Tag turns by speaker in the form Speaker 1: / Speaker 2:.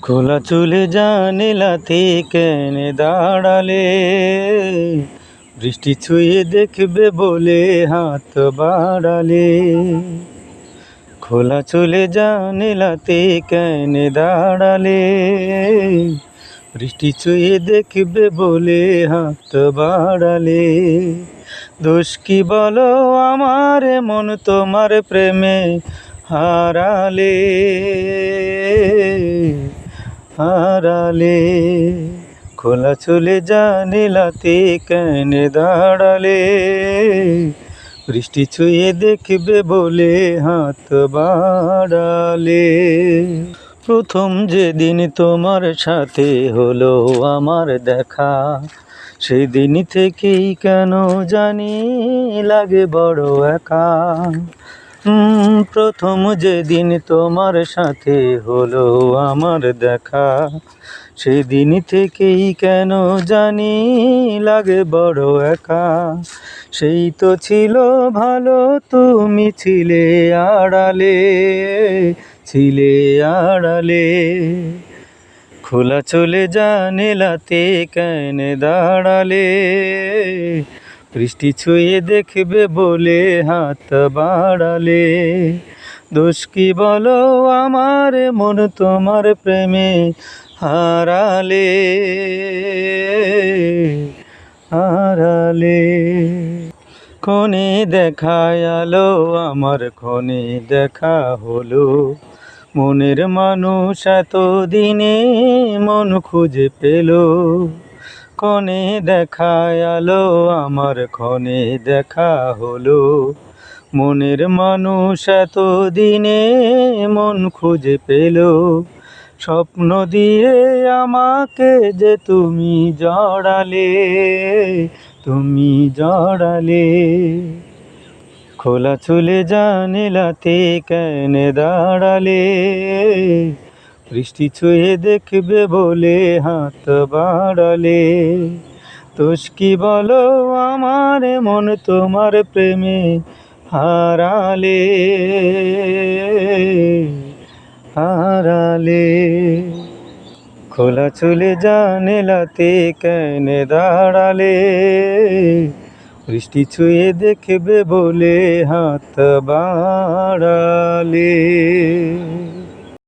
Speaker 1: খোলা চুলে জানালাতে কেন দাঁড়ালে? বৃষ্টি ছুঁয়ে দেখবে বলে হাত বাড়ালে। খোলা চুলে জানালাতে কেন দাঁড়ালে? বৃষ্টি ছুঁয়ে দেখবে বলে হাত বাড়ালে। দোষ কি বলো আমার মন তোমার প্রেমে হারালে হারালে। খোলা চুলে জানালাতে কেন দাঁড়ালে? বৃষ্টি ছুঁয়ে দেখবে বলে হাত বাড়ালে। প্রথম যেদিন তোমার সাথে হলো আমার দেখা, সেদিন থেকেই কেন জানি লাগে বড় একা। প্রথম যেদিন তোমার সাথে হলো আমার দেখা, সেদিন থেকেই কেন জানি লাগে বড় একা। সেই তো ছিল ভালো, তুমি ছিলে আড়ালে ছিলে আড়ালে। খোলা চলে জানালাতে কেন দাঁড়ালে? বৃষ্টি ছুঁয়ে দেখবে বলে হাত বাড়ালে। দোষ কি বলো আমার মন তোমার প্রেমে হারালে হারালে। ক্ষণে দেখায় আলো আমার ক্ষণে দেখা হলো। মনের মানুষ এতদিনে মন খুঁজে পেল। ক্ষণে দেখায় আলো আমার ক্ষণে দেখা হলো। মনের মানুষ এতদিনে মন খুঁজে পেল। স্বপ্ন দিয়ে আমাকে যে তুমি জড়ালে তুমি জড়ালে। খোলা চুলে জানালাতে কেন দাঁড়ালে? বৃষ্টি ছুঁয়ে দেখবে বলে হাত বাড়ালে। দোষ কি বলো আমার মন তোমার প্রেমে হারালে হারালে। খোলা চুলে জানালাতে কেন দাঁড়ালে? বৃষ্টি ছুঁয়ে দেখবে বলে হাত বাড়ালে।